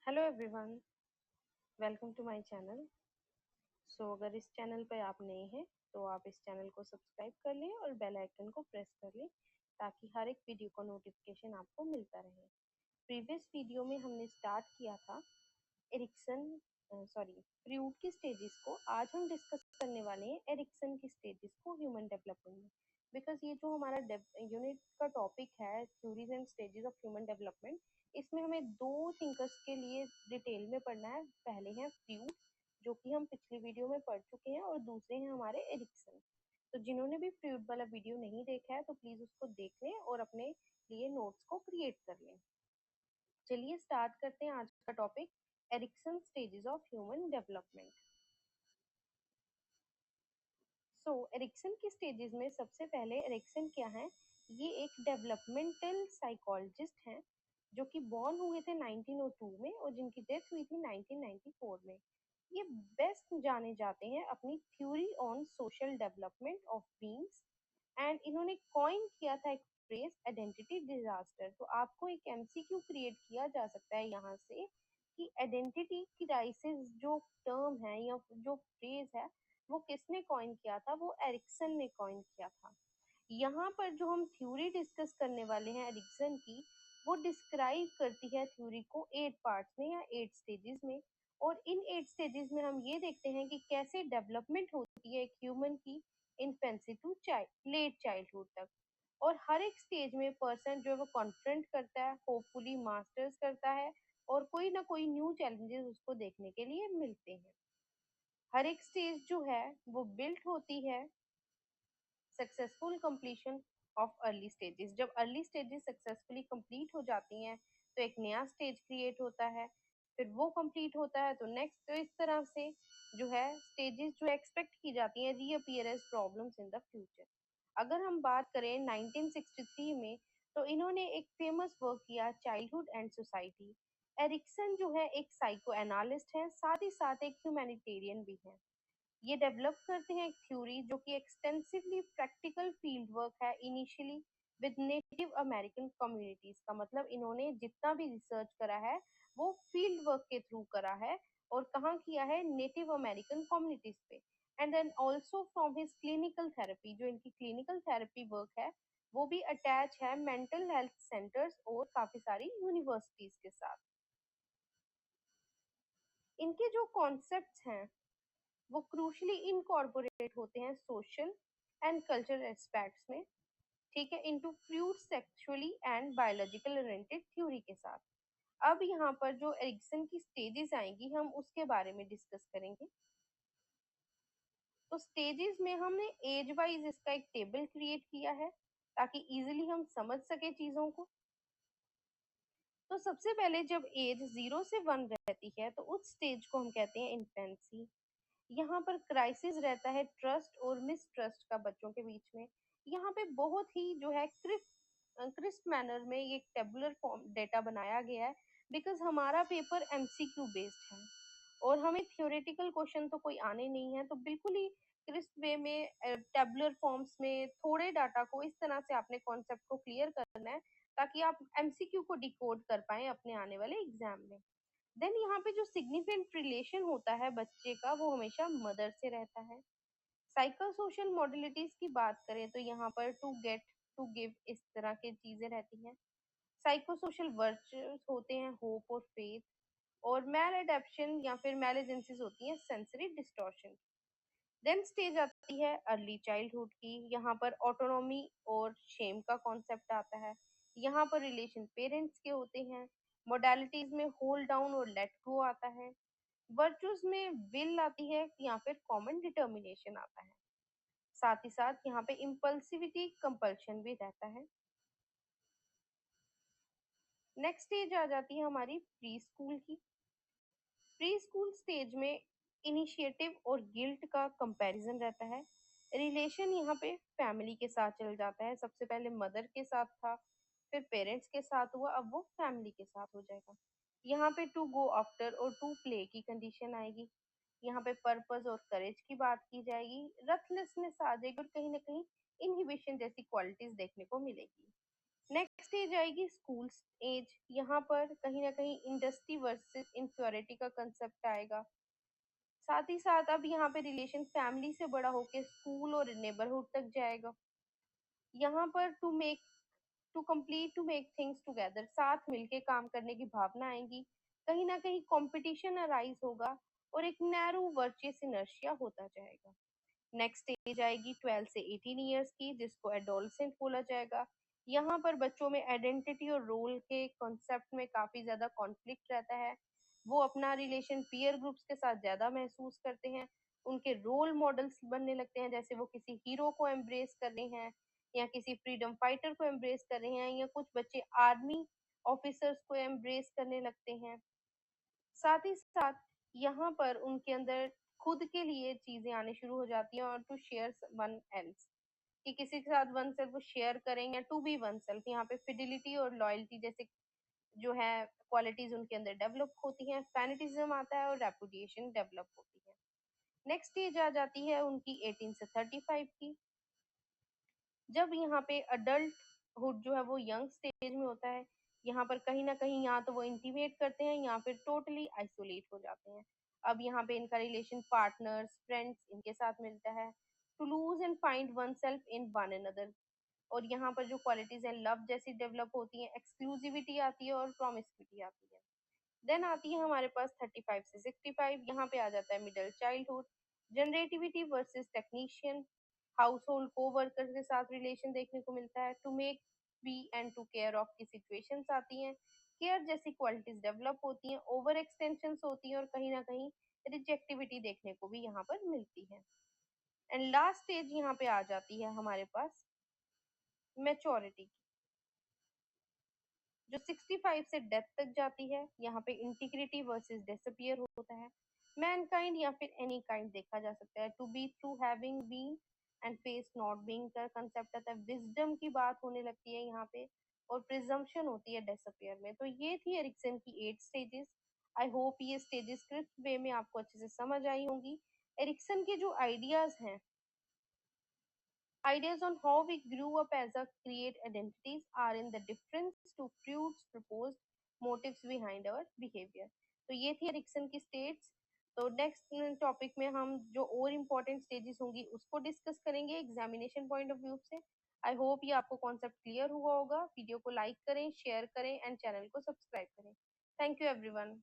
Hello everyone, welcome to my channel. अगर इस channel पर आप नए हैं तो आप इस चैनल को सब्सक्राइब कर लें और बेल आइकन को प्रेस कर लें ताकि हर एक वीडियो का नोटिफिकेशन आपको मिलता रहे। प्रीवियस वीडियो में हमने स्टार्ट किया था एरिक्सन फ्रूट की स्टेजेस को। आज हम डिस्कस करने वाले हैं एरिक्सन की स्टेजेस को ह्यूमन डेवलपमेंट में। बिकॉज ये जो हमारा यूनिट का टॉपिक है theories and stages of human development, इसमें हमें दो थिंकर्स के लिए डिटेल में पढ़ना है। पहले हैं फ्रूट, जो कि हम पिछली वीडियो में पढ़ चुके हैं, और दूसरे हैं हमारे एरिक्सन। तो जिन्होंने भी फ्रूट वाला वीडियो नहीं देखा है तो प्लीज उसको देख लें और अपने लिए नोट्स को क्रिएट कर लें। चलिए स्टार्ट करते हैं आज का topic, Erikson stages of human development. Erikson की स्टेजेस में सबसे पहले एरिक्सन क्या है? ये एक डेवलपमेंटल साइकोलॉजिस्ट हैं जो कि बॉर्न हुए थे 1902 में और जिनकी डेथ हुई थी 1994 में। ये बेस्ट जाने जाते हैं अपनी theory on social development of beings, and इन्होंने कॉइन किया था एक फ्रेज आइडेंटिटी डिजास्टर। तो आपको एक एमसीक्यू क्रिएट किया जा सकता है यहाँ से कि आइडेंटिटी क्राइसिस जो टर्म है या जो फ्रेज है वो किसने कॉइन किया था? वो एरिक्सन ने कॉइन किया था। यहाँ पर जो हम थ्योरी डिस्कस करने वाले हैं एरिक्सन की, वो डिस्क्राइब करती है थ्योरी को 8 पार्ट्स में या 8 स्टेजेस में। और इन 8 स्टेजेस में हम ये देखते हैं कि कैसे डेवलपमेंट होती है एक ह्यूमन की इन्फेंसी टू लेट चाइल्डहुड तक। और हर एक स्टेज में पर्सन जो है वो कॉन्फ्रंट करता है, होपफुली मास्टर्स करता है, और कोई ना कोई न्यू चैलेंजेस उसको देखने के लिए मिलते हैं। हर एक स्टेज जो है वो बिल्ट होती है successful completion of early stages. जब अर्ली स्टेजेस सक्सेसफुली कंप्लीट हो जाती हैं तो एक नया स्टेज क्रिएट होता है, फिर वो कंप्लीट होता है तो नेक्स्ट। तो इस तरह से जो है स्टेजेस जो एक्सपेक्ट की जाती हैं reappear as problems in the future. अगर हम बात करें 1963 में, तो इन्होंने एक फेमस वर्क किया चाइल्डहुड एंड सोसाइटी। एरिक्सन जो है एक साइको एनालिस्ट है, साथ ही साथ एक ह्यूमैनिटेरियन भी है। ये डेवलप करते हैं एक थ्योरी जो कि एक्सटेंसिवली प्रैक्टिकल फील्ड वर्क है, initially with native American communities. का मतलब इन्होंने जितना भी रिसर्च करा है वो फील्ड वर्क के थ्रू करा है, और कहाँ किया है? नेटिव अमेरिकन कम्युनिटीज पे। And then also from his clinical therapy, जो इनकी क्लिनिकल थेरेपी वर्क है वो भी अटैच है मेंटल हेल्थ सेंटर्स और काफी सारी यूनिवर्सिटीज के साथ। इनके जो कॉन्सेप्ट्स हैं वो क्रूशली इनकॉर्पोरेट होते हैं सोशल एंड कल्चरल एस्पेक्ट्स में, ठीक है, into fluid sexually and biological oriented theory के साथ। अब यहाँ पर जो एरिक्सन की स्टेजेस आएंगी हम उसके बारे में डिस्कस करेंगे। तो स्टेजेस में हमने एज वाइज इसका एक टेबल क्रिएट किया है ताकि इजीली हम समझ सके चीजों को। तो सबसे पहले जब एज 0 से 1 रहती है तो उस स्टेज को हम कहते हैं इन्फेंसी। यहाँ पर क्राइसिस रहता है ट्रस्ट और मिसट्रस्ट का बच्चों के बीच में। यहाँ पे बहुत ही जो है क्रिस्प मैनर में ये टेबुलर फॉर्म डेटा बनाया गया है, बिकॉज हमारा पेपर एमसीक्यू बेस्ड है और हमें थ्योरेटिकल क्वेश्चन तो कोई आने नहीं है। तो बिल्कुल ही क्रिस्प वे में टेबुलर फॉर्म्स में थोड़े डाटा को इस तरह से आपने कॉन्सेप्ट को क्लियर करना है ताकि आप एमसीक्यू को डिकोड कर पाए अपने आने वाले एग्जाम में। देन यहाँ पे जो सिग्निफिकेंट रिलेशन होता है बच्चे का वो हमेशा मदर से रहता है। साइको सोशल मॉडलिटीज की बात करें तो यहाँ पर टू गेट, टू गिव, इस तरह की चीजें रहती हैं। साइको सोशल वर्चुअल्स होते हैं होप और फेथ, और मैल एडेप्शन या फिर मैलेजेंसीज होती हैं सेंसरी डिस्टॉर्शन। देन स्टेज आती है अर्ली चाइल्डहुड की। यहाँ पर ऑटोनॉमी और शेम का कॉन्सेप्ट आता है। यहाँ पर रिलेशन पेरेंट्स के होते हैं। मोडालिटीज में होल्ड डाउन और लेट गो आता है। वर्चुअस में विल आती है या फिर कॉमन डिटर्मिनेशन आता है। साथ ही साथ यहाँ पे इम्पल्सिविटी कंपल्शन भी रहता है। नेक्स्ट स्टेज आ जाती है हमारी प्री स्कूल की। प्री स्कूल स्टेज में इनिशिएटिव और गिल्ट का कंपैरिजन रहता है। रिलेशन यहाँ पे फैमिली के साथ चल जाता है, सबसे पहले मदर के साथ था, फिर पेरेंट्स के साथ हुआ, अब वो फैमिली के साथ हो जाएगा। यहाँ पे टू गो आफ्टर और टू प्ले की कंडीशन आएगी। यहाँ पे पर्पस और करेज की बात की जाएगी। रथलेसनेस आ जाएगी और कहीं ना कहीं इनहिबिशन जैसी क्वालिटीज देखने को मिलेगी। नेक्स्ट एज आएगी स्कूल एज। यहाँ पर कहीं ना कहीं इंडस्ट्री वर्सेस इंफ्योरिटी का कंसेप्ट आएगा। साथ ही साथ अब यहाँ पे रिलेशन फैमिली से बड़ा होके स्कूल और नेबरहुड तक जाएगा। यहाँ पर टू मेक थिंग्स टुगेदर, साथ मिलके काम करने की भावना आएगी। कहीं ना कहीं कंपटीशन अराइज होगा और एक नैरो वर्चुअस इनर्शिया होता जाएगा। नेक्स्ट एज आएगी 12 से 18 ईयर्स की, जिसको एडोलसेंट बोला जाएगा। यहाँ पर बच्चों में आइडेंटिटी और रोल के कॉन्सेप्ट में काफी ज्यादा कॉन्फ्लिक्ट रहता है। वो अपना रिलेशन पीयर ग्रुप्स के साथ ज्यादा महसूस करते हैं। उनके रोल मॉडल्स बनने लगते हैं, जैसे वो किसी हीरो को एम्ब्रेस कर रहे हैं या किसी फ्रीडम फाइटर को एम्ब्रेस कर रहे हैं, या कुछ बच्चे आर्मी ऑफिसर्स को एम्ब्रेस करने लगते हैं। साथ ही साथ यहाँ पर उनके अंदर खुद के लिए चीजें आने शुरू हो जाती हैं, और टू शेयर वन एल्स, कि किसी के साथ वन सेल्फ शेयर करेंगे। टू बी वन सेल्फ, यहाँ पे फिडिलिटी और लॉयल्टी जैसे जो है क्वालिटीज उनके अंदर डेवलप होती हैं। फैनेटिज्म आता है और रेपुटेशन डेवलप होती है। नेक्स्ट एज आ जाती है उनकी 18 से 35 की, जब यहाँ पे अडल्टहुड जो है वो यंग स्टेज में होता है। यहाँ पर कहीं ना कहीं या तो वो इंटीमेट करते हैं या फिर टोटली आइसोलेट हो जाते हैं। अब यहाँ पे इनका रिलेशन पार्टनर्स फ्रेंड्स इनके साथ मिलता है। To lose and find oneself in one another, और यहाँ पर जो क्वालिटीज है लव जैसी डेवलप होती हैं। एक्सक्लूसिविटी आती है और प्रोमिस्क्यूटी आती है। देन आती है हमारे पास 35 से 65। यहाँ पे आ जाता है middle childhood, generativity versus technician, household को वर्कर के साथ रिलेशन देखने को मिलता है। To make be and to care of की सिचुएशंस आती हैं। केयर जैसी क्वालिटीज डेवलप होती हैं। ओवर एक्सटेंशन होती हैं, और कहीं ना कहीं रिजेक्टिविटी देखने को भी यहाँ पर मिलती है। एंड लास्ट स्टेज यहाँ पे आ जाती है हमारे पास मेच्योरिटी, जो 65 से डेथ तक जाती है। यहाँ पे इंटीग्रिटी वर्सेस डिसअपियर होता है। मैनकाइंड या फिर एनी काइंड देखा जा सकता है। To be through having been and face not being का कंसेप्ट आता है। विजडम की बात होने लगती है यहाँ पे, और प्रिजम्पशन होती है डिसअपियर में। तो ये थी एरिक्सन की 8 स्टेजेस। आई होप ये स्टेजेस स्क्रिप्ट वे में आपको अच्छे से समझ आई होंगी। एरिक्सन के जो आइडियाज हैं, ideas on how we grew up as a create identities are in the difference to Freud's proposed motives behind our behavior। तो ये थी एरिक्सन की स्टेट्स। तो नेक्स्ट टॉपिक में हम जो और इम्पोर्टेंट स्टेजेस होंगी उसको डिस्कस करेंगे एग्जामिनेशन पॉइंट ऑफ व्यू से। आई होप ये आपको कॉन्सेप्ट क्लियर हुआ होगा। वीडियो को लाइक करें, शेयर करें एंड चैनल को सब्सक्राइब करें। Thank you everyone.